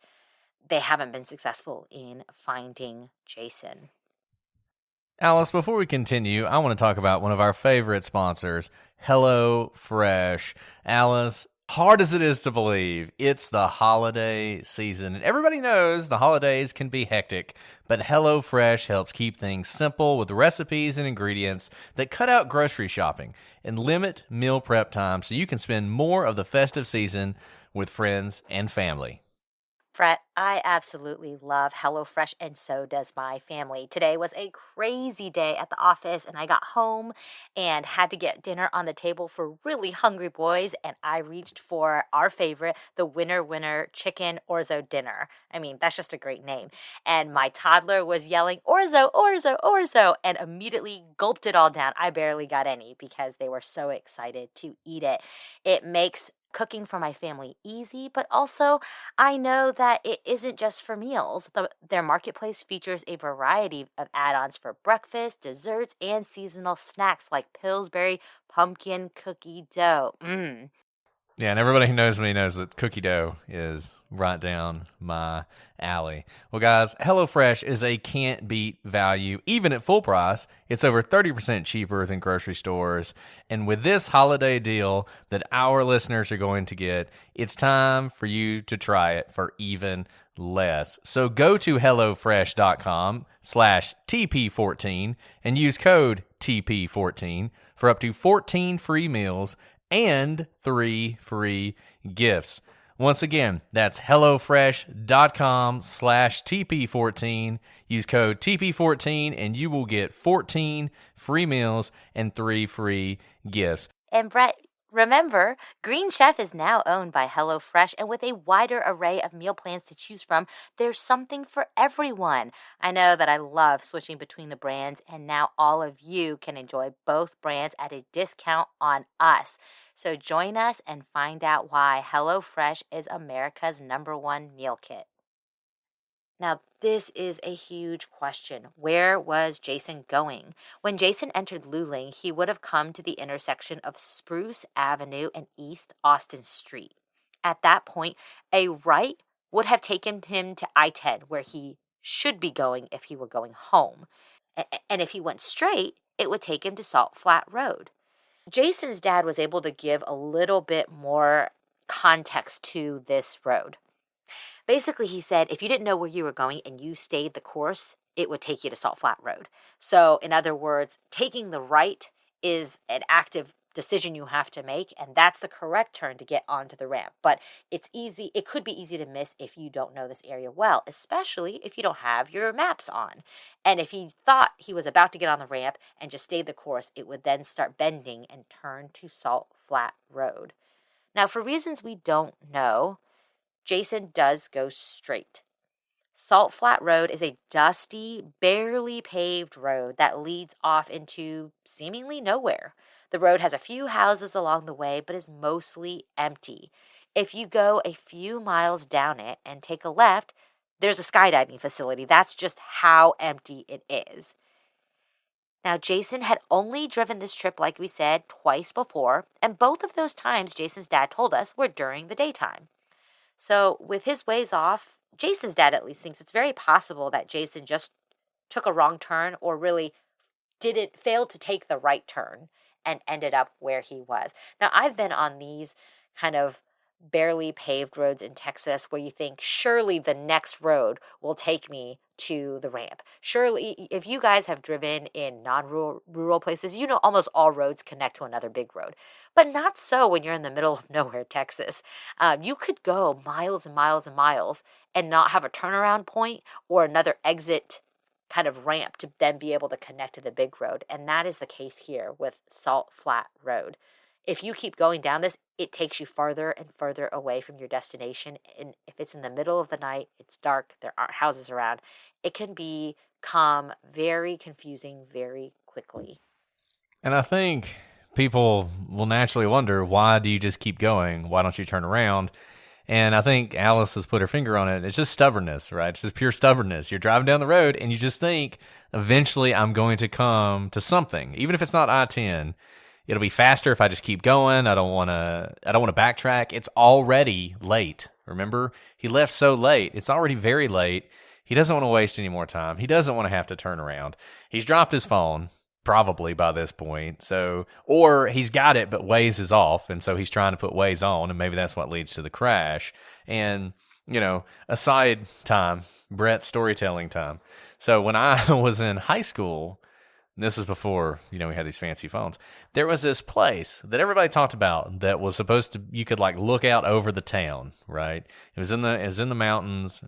they haven't been successful in finding Jason. Alice, before we continue, I want to talk about one of our favorite sponsors, HelloFresh. Alice, hard as it is to believe, it's the holiday season. And everybody knows the holidays can be hectic, but HelloFresh helps keep things simple with recipes and ingredients that cut out grocery shopping and limit meal prep time so you can spend more of the festive season with friends and family. Brett, I absolutely love HelloFresh, and so does my family. Today was a crazy day at the office, and I got home and had to get dinner on the table for really hungry boys, and I reached for our favorite, the Winner Chicken Orzo Dinner. I mean, that's just a great name. And my toddler was yelling, Orzo, Orzo, Orzo, and immediately gulped it all down. I barely got any because they were so excited to eat it. It makes cooking for my family easy, but also I know that it isn't just for meals. Their marketplace features a variety of add-ons for breakfast, desserts, and seasonal snacks like Pillsbury pumpkin cookie dough. Yeah, and everybody who knows me knows that cookie dough is right down my alley. Well, guys, HelloFresh is a can't-beat value. Even at full price, it's over 30% cheaper than grocery stores. And with this holiday deal that our listeners are going to get, it's time for you to try it for even less. So go to HelloFresh.com/TP14 and use code TP14 for up to 14 free meals and 3 free gifts. Once again, that's HelloFresh.com/TP14. Use code TP14 and you will get 14 free meals and 3 free gifts. And Brett, remember, Green Chef is now owned by HelloFresh, and with a wider array of meal plans to choose from, there's something for everyone. I know that I love switching between the brands, and now all of you can enjoy both brands at a discount on us. So join us and find out why HelloFresh is America's #1 meal kit. Now, this is a huge question. Where was Jason going? When Jason entered Luling, he would have come to the intersection of Spruce Avenue and East Austin Street. At that point, a right would have taken him to I-10, where he should be going if he were going home. And if he went straight, it would take him to Salt Flat Road. Jason's dad was able to give a little bit more context to this road. Basically, he said if you didn't know where you were going and you stayed the course, it would take you to Salt Flat Road. So, in other words, taking the right is an active decision you have to make, and that's the correct turn to get onto the ramp. But it could be easy to miss if you don't know this area well, especially if you don't have your maps on. And if he thought he was about to get on the ramp and just stayed the course, it would then start bending and turn to Salt Flat Road. Now, for reasons we don't know, Jason does go straight. Salt Flat Road is a dusty, barely paved road that leads off into seemingly nowhere. The road has a few houses along the way, but is mostly empty. If you go a few miles down it and take a left, there's a skydiving facility. That's just how empty it is. Now, Jason had only driven this trip, like we said, twice before, and both of those times, Jason's dad told us, were during the daytime. So, with his ways off, Jason's dad at least thinks it's very possible that Jason just took a wrong turn or really failed to take the right turn and ended up where he was. Now, I've been on these kind of barely paved roads in Texas where you think surely the next road will take me to the ramp. Surely, if you guys have driven in non-rural places, you know almost all roads connect to another big road. But not so when you're in the middle of nowhere, Texas. You could go miles and miles and miles and not have a turnaround point or another exit kind of ramp to then be able to connect to the big road. And that is the case here with Salt Flat Road. If you keep going down this, it takes you farther and further away from your destination. And if it's in the middle of the night, it's dark, there aren't houses around, it can become very confusing very quickly. And I think people will naturally wonder, why do you just keep going? Why don't you turn around? And I think Alice has put her finger on it. It's just stubbornness, right? It's just pure stubbornness. You're driving down the road and you just think, eventually I'm going to come to something. Even if it's not I-10, it'll be faster if I just keep going. I don't want to backtrack. It's already late. Remember? He left so late. It's already very late. He doesn't want to waste any more time. He doesn't want to have to turn around. He's dropped his phone, probably by this point. So, or he's got it, but Waze is off. And so he's trying to put Waze on, and maybe that's what leads to the crash. And, aside time, Brett's storytelling time. So when I was in high school, this was before, we had these fancy phones, there was this place that everybody talked about that was supposed to, you could look out over the town, right? It was in the mountains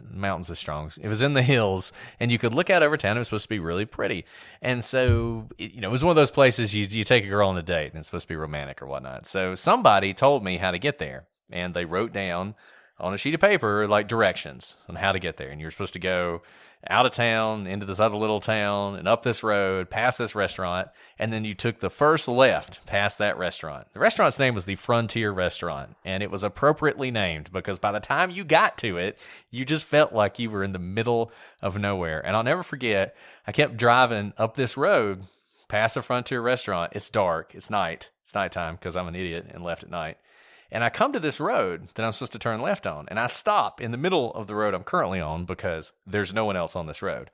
is strong. It was in the hills, and you could look out over town. It was supposed to be really pretty. And so, it was one of those places you take a girl on a date and it's supposed to be romantic or whatnot. So somebody told me how to get there, and they wrote down on a sheet of paper, directions on how to get there. And you're supposed to go out of town, into this other little town, and up this road, past this restaurant, and then you took the first left past that restaurant. The restaurant's name was the Frontier Restaurant, and it was appropriately named because by the time you got to it, you just felt like you were in the middle of nowhere. And I'll never forget, I kept driving up this road past the Frontier Restaurant. It's dark. It's night. It's nighttime because I'm an idiot and left at night. And I come to this road that I'm supposed to turn left on, and I stop in the middle of the road I'm currently on because there's no one else on this road.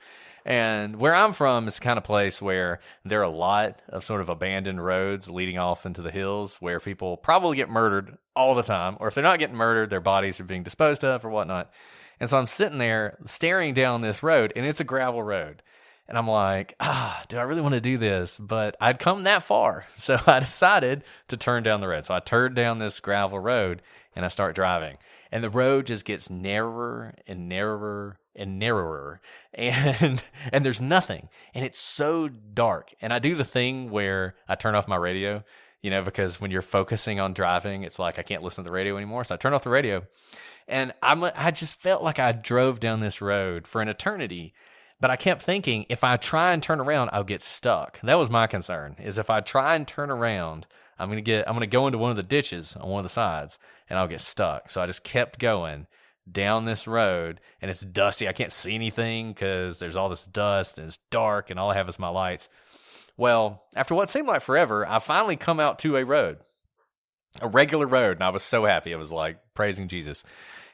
And where I'm from is the kind of place where there are a lot of sort of abandoned roads leading off into the hills where people probably get murdered all the time, or if they're not getting murdered, their bodies are being disposed of or whatnot. And so I'm sitting there staring down this road, and it's a gravel road. And I'm like, do I really want to do this? But I'd come that far. So I decided to turn down the road. So I turned down this gravel road and I start driving. And the road just gets narrower and narrower and narrower. And there's nothing. And it's so dark. And I do the thing where I turn off my radio, because when you're focusing on driving, it's like I can't listen to the radio anymore. So I turn off the radio. And I just felt like I drove down this road for an eternity. But I kept thinking, if I try and turn around, I'll get stuck. That was my concern, is if I try and turn around, I'm going to go into one of the ditches on one of the sides, and I'll get stuck. So I just kept going down this road, and it's dusty. I can't see anything because there's all this dust, and it's dark, and all I have is my lights. Well, after what seemed like forever, I finally come out to a road, a regular road, and I was so happy. I was like praising Jesus.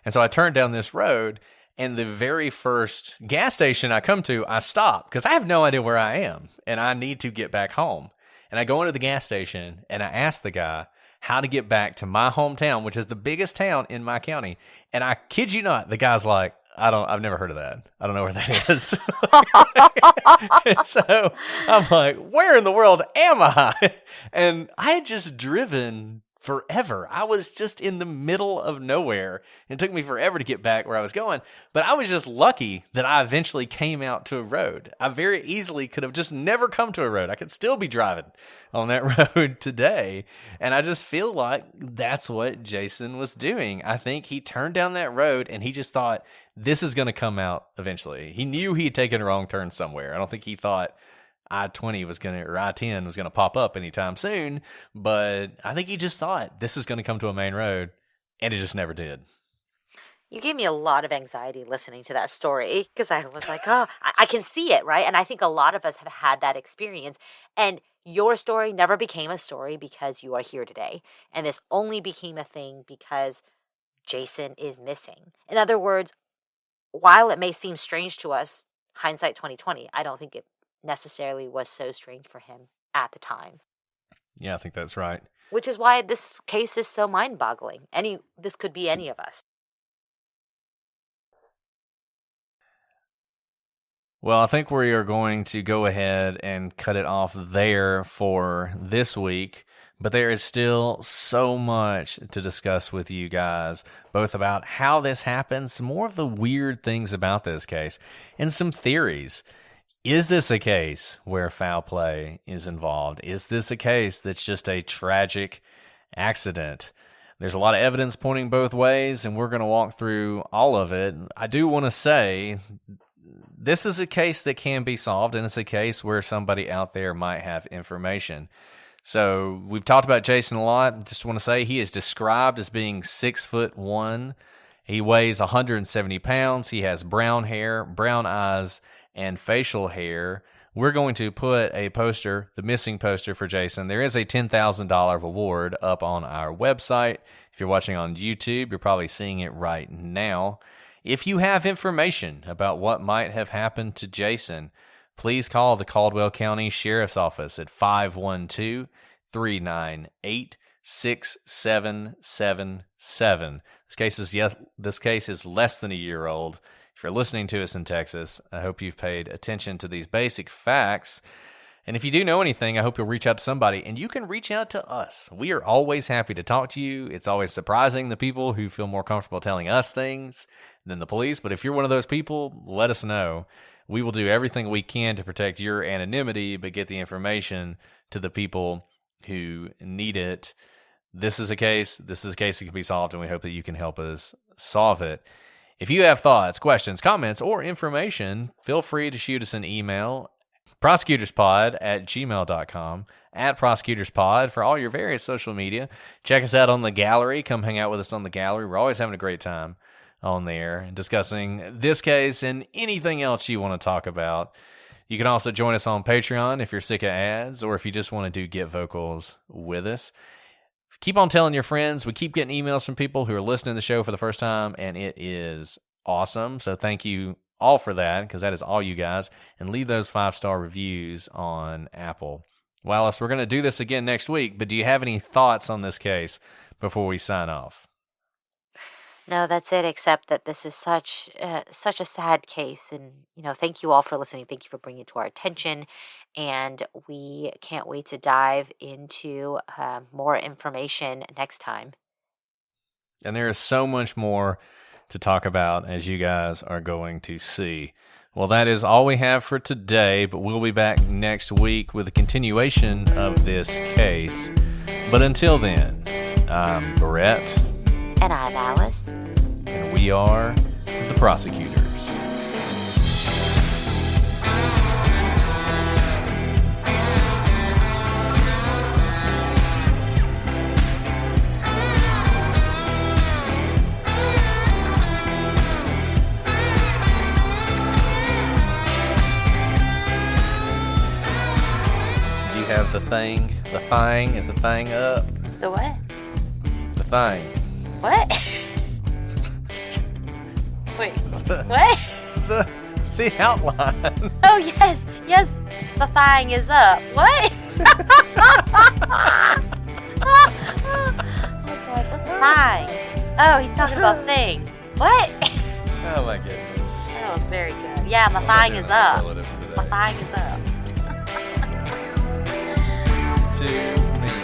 And so I turned down this road, and the very first gas station I come to, I stop because I have no idea where I am and I need to get back home. And I go into the gas station and I ask the guy how to get back to my hometown, which is the biggest town in my county. And I kid you not, the guy's like, I've never heard of that. I don't know where that is. And so I'm like, where in the world am I? And I had just driven forever. I was just in the middle of nowhere. It took me forever to get back where I was going, but I was just lucky that I eventually came out to a road. I very easily could have just never come to a road. I could still be driving on that road today, and I just feel like that's what Jason was doing. I think he turned down that road, and he just thought, this is going to come out eventually. He knew he had taken a wrong turn somewhere. I don't think he thought I-20 was going to, or I-10 was going to pop up anytime soon, but I think he just thought this is going to come to a main road, and it just never did. You gave me a lot of anxiety listening to that story because I was like, oh, I can see it, right? And I think a lot of us have had that experience. And your story never became a story because you are here today. And this only became a thing because Jason is missing. In other words, while it may seem strange to us, hindsight 2020, I don't think it necessarily was so strange for him at the time. Yeah, I think that's right. Which is why this case is so mind-boggling. This could be any of us. Well, I think we are going to go ahead and cut it off there for this week, but there is still so much to discuss with you guys, both about how this happens, some more of the weird things about this case, and some theories. Is this a case where foul play is involved? Is this a case that's just a tragic accident? There's a lot of evidence pointing both ways, and we're going to walk through all of it. I do want to say this is a case that can be solved, and it's a case where somebody out there might have information. So we've talked about Jason a lot. Just want to say he is described as being 6'1". He weighs 170 pounds. He has brown hair, brown eyes, and facial hair. We're going to put a poster, the missing poster for Jason. There is a $10,000 reward up on our website. If you're watching on YouTube, you're probably seeing it right now. If you have information about what might have happened to Jason, please call the Caldwell County Sheriff's Office at 512-398-6777. This case is less than a year old. If you're listening to us in Texas, I hope you've paid attention to these basic facts. And if you do know anything, I hope you'll reach out to somebody, and you can reach out to us. We are always happy to talk to you. It's always surprising the people who feel more comfortable telling us things than the police. But if you're one of those people, let us know. We will do everything we can to protect your anonymity, but get the information to the people who need it. This is a case that can be solved, and we hope that you can help us solve it. If you have thoughts, questions, comments, or information, feel free to shoot us an email, prosecutorspod@gmail.com, @prosecutorspod for all your various social media. Check us out on the gallery. Come hang out with us on the gallery. We're always having a great time on there discussing this case and anything else you want to talk about. You can also join us on Patreon if you're sick of ads or if you just want to do Get Vocals with us. Keep on telling your friends. We keep getting emails from people who are listening to the show for the first time, and it is awesome. So thank you all for that, because that is all you guys. And leave those 5-star reviews on Apple. Wallace, we're going to do this again next week, but do you have any thoughts on this case before we sign off? No, that's it, except that this is such a sad case. And, thank you all for listening. Thank you for bringing it to our attention. And we can't wait to dive into more information next time. And there is so much more to talk about, as you guys are going to see. Well, that is all we have for today, but we'll be back next week with a continuation of this case. But until then, I'm Brett. And I'm Alice. And we are the Prosecutors. Do you have the thing? The thing? Is the thing up? The what? The thing. What? Wait, what? The outline. Oh, yes, the thing is up. What? I was like, what's a thing? Oh, he's talking about thing. What? Oh, my goodness. That was very good. Yeah, my thing is up. My thing is up. To me.